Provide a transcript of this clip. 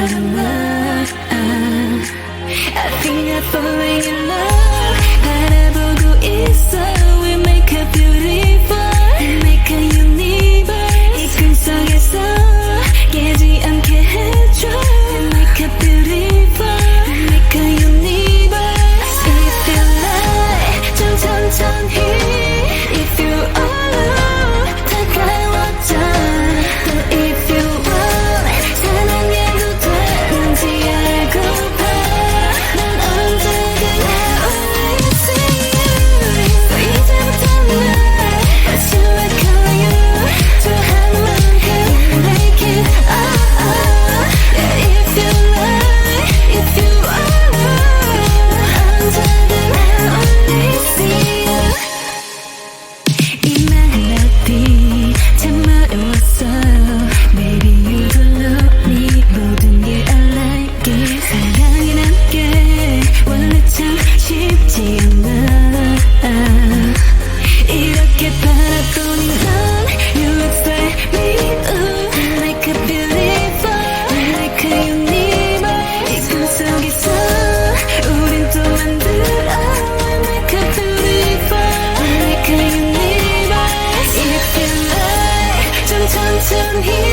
don't know. I think I'm falling in love. 바라보고 있어. We make a beautiful, we make a universe. 이 꿈속에서 깨지 않게 해줘. We make a beautiful, we make a universe. If you like, 좀 천천히. If you alone, 다가와줘. 또 if you want, 사랑해도 되는지 알고봐. 난 언제든 always see you. 이제부터 날 What you I call you. 좋아하기만 해. Make it Yeah, if you like, if you alone, 난 언제든 always see you. 이 멜로디 참 어려웠어. Maybe you don't know me. 모든 게 I like it. 사랑이란 게 원래 참 쉽지 않아. 이렇게 바라보니 넌 You excite me. Ooh, like a beautiful, like a universe. 이 꿈속에서 우린 또 만들어. Like a beautiful, like a universe. If you like, 좀 천천히.